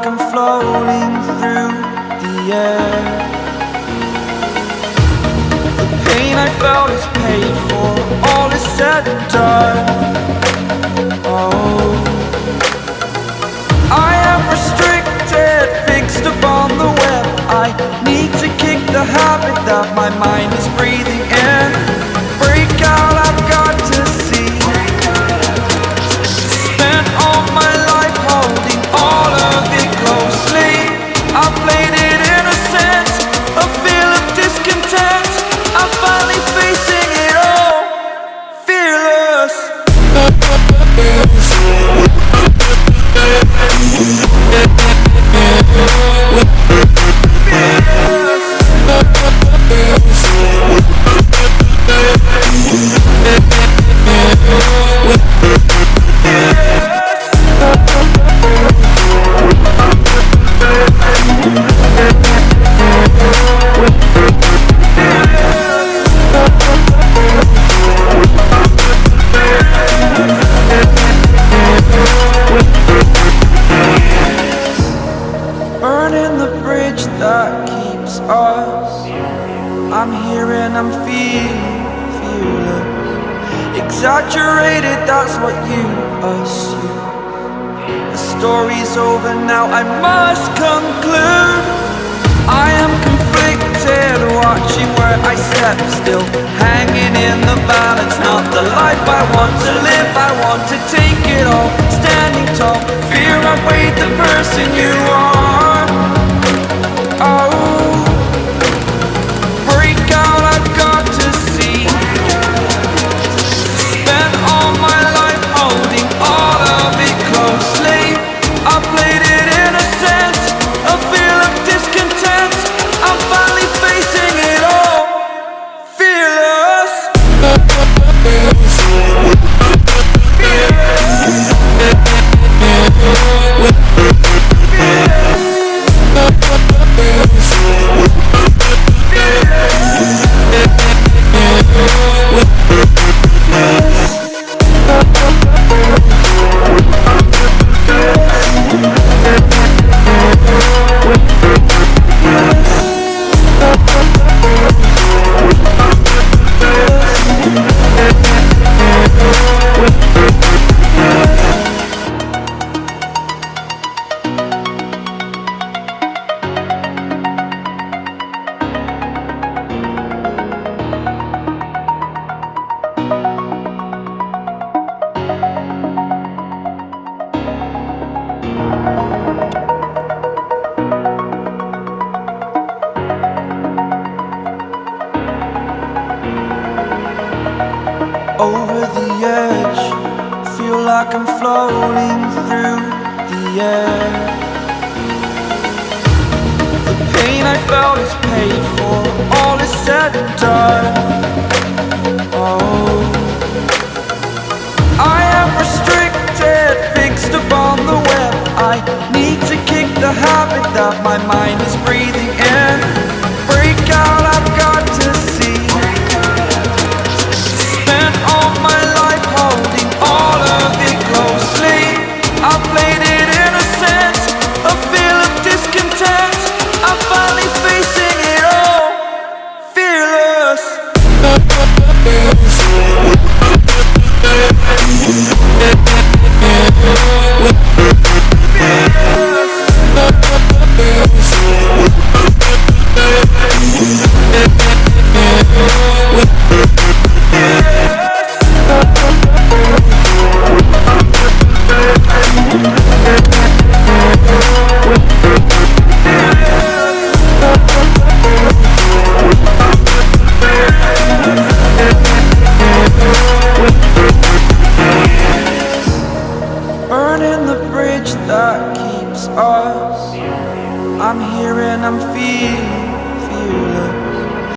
I'm floating through the air. The pain I felt is paid for, all is said and done. Oh, I am restricted, fixed upon the web. I need to kick the habit that my mind is breathing in. Break out, I've got to see. Spent all my life holding all of it closely. I played it innocent, a feel of discontent. I'm finally facing it all, fearless. Burning the bridge that keeps us. I'm here and I'm feeling fearless. Exaggerated, that's what you assume. The story's over now, I must conclude. I am conflicted, watching where I step still, hanging in the balance. Not the life I want to live, I want to take it all. Standing tall, fear outweighed the person you are. Oh, break out, I've got to see. Spent all my life holding all of it closely. I played it innocent, a feel of discontent. I'm finally facing it all, fearless. Over the edge, feel like I'm floating through the air. The pain I felt is paid for, all is said and done. Oh, I am restricted, fixed upon the web. I need to kick the habit that my mind is breathing in. Break out, I've got to see. Spent all my life holding all of it closely. I played it innocent, a feel of discontent. I'm finally facing it all, fearless. Burning the bridge that keeps us. I'm here and I'm feeling fearless.